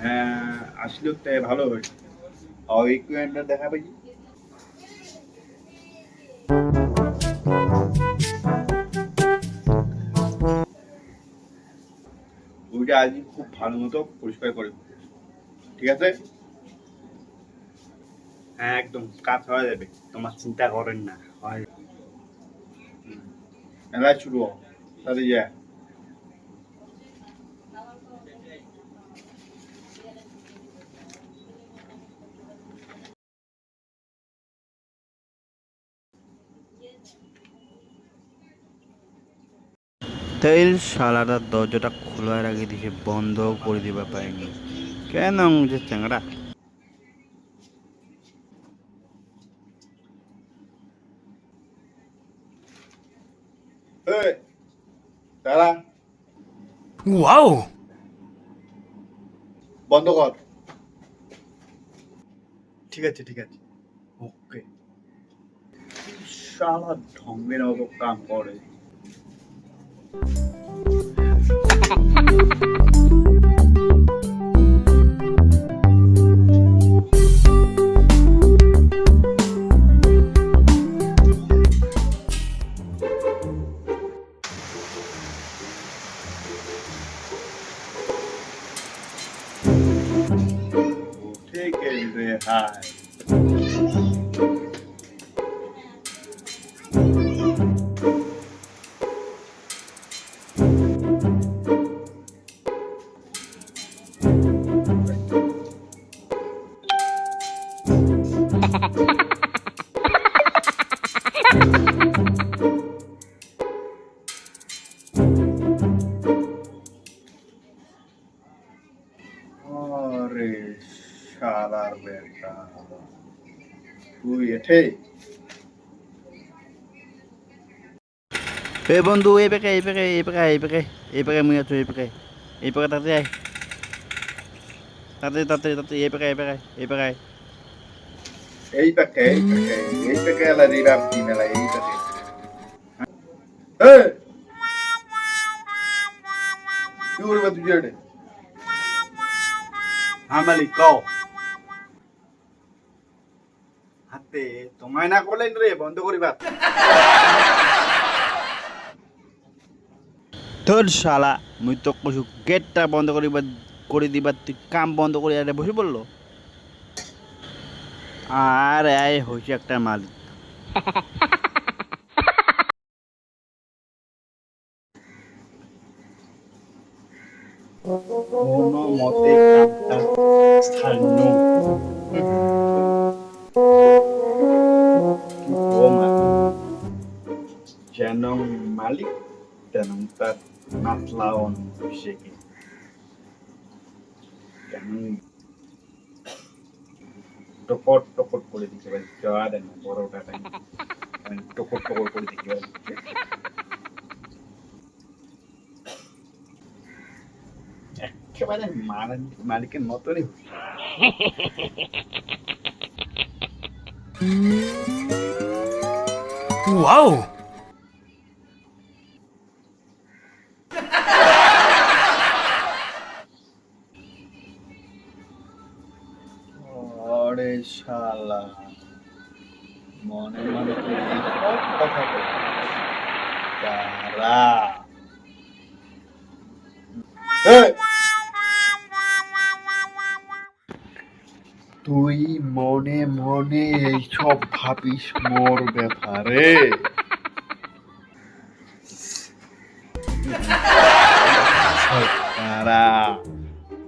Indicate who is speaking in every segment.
Speaker 1: হ্যাঁ আসলেও তাই ভালো হয়েছে। ওই কুয়েন্টটা দেখাবে কি? ওইটা আজ খুব ভালো মতো পরিষ্কার করে, ঠিক আছে? হ্যাঁ একদম কাজ হয়ে যাবে, তোমার চিন্তা করেন না। হয় মেলায় শুরু হোক, তাহলে যা।
Speaker 2: তেল শালাটা দরজাটা খোলার আগে দিকে বন্ধ করে দিবা পাইনি কেন যে চ্যাংড়া।
Speaker 1: এই দাঁড়া,
Speaker 3: ওয়াও!
Speaker 1: বন্ধ কর। ঠিক আছে ঠিক আছে, ওকে। শালা ঢঙ্গের মতো কাম করে। উঠে গেলে হায়। আরে শালার বেটা, তুই এঠে?
Speaker 2: এ বন্ধু এই পেকে মুই আছো এই পেকে তাড়াতাড়ি আয় তাড়াতাড়ি এই পেকে
Speaker 1: এই প্যাকে এই প্যাকে এই প্যাকে এলা রিভাব দি মেলা এই প্যাকে। এই কি করবে তুই এটা? হ্যাঁ মালিক কও। হাতে তোমায় না করলেন রে বন্ধ করিবা।
Speaker 2: তোর শালা মুই তো কইছু গেটটা বন্ধ করে দিবা তুই কাম বন্ধ করে আরে বসে পড়লো। আর এই হইছে একটা মালিক।
Speaker 1: কোনো মতে কামটা ছাড়নো। ও মালিক, যেন মালিক তেন তার নাতলাওন শেখে। কেমন টকট টকট করে দিতে পারি, জয়া দেন বড়টা টাইম টকট টকট করে দিতে পারি। একেবারে মালিকের মতনই হচ্ছে।
Speaker 3: ওয়াও!
Speaker 1: আরে শালা, মনে মনে তো এইসব কথা বলে। দাঁড়া। এই, তুই মনে মনে এইসব ভাবিস মোর ব্যাপারে? দাঁড়া,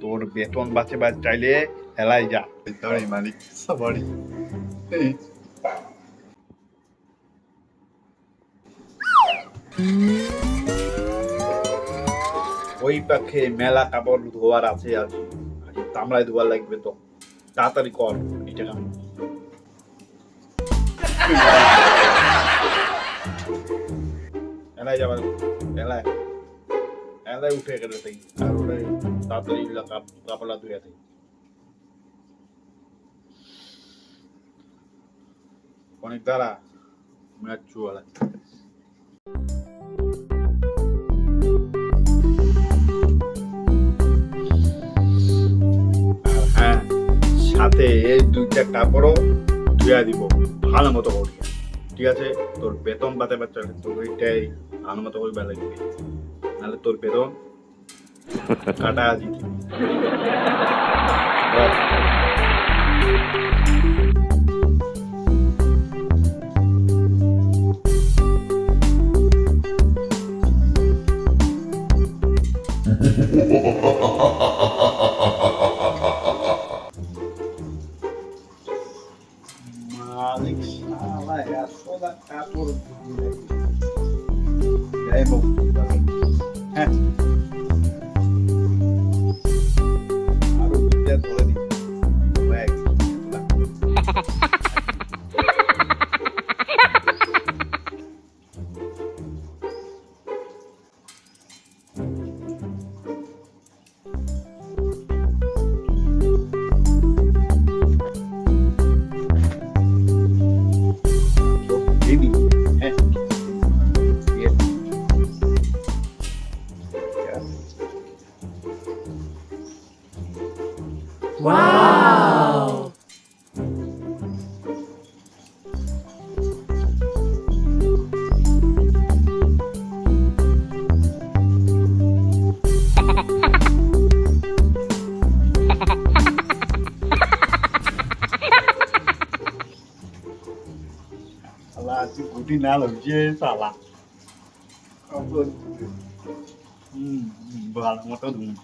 Speaker 1: তোর বেতন বাঁচে চাইলে হেলাই যা। তোরই মালিক সবারই। ওই পাখে মেলা কাপড় ধোয়ার আছে, আর তামলায় ধোয়ার লাগবে, তো তাড়াতাড়ি কর এটা কাম। এলাই যাবার, এলাই এলাই উঠে গেলে তাই, আর ওটা তাড়াতাড়ি কাপড়া ধুয়ে দেয়। অনেক দ্বারা ম্যাচ চুয়ালা। সাথে এই দুইটা কাপড়ও ধুয়া দিব ভালো মতো করিয়া, ঠিক আছে? তোর বেতন পাতে পারছে তোর ওইটাই ভালো মতো করিবা লাগবে, নাহলে তোর বেতন কাটা দিতে। মালিক শালা এতটা কাপড় যাই হোক, হ্যাঁ আরো দুইটা ধরে দিই bag. Baby, eh? Yes. Yeah.
Speaker 3: Wow!
Speaker 1: Salah chứ cũng đi nào làm gì salah. Không được. Bà là một tao đúng.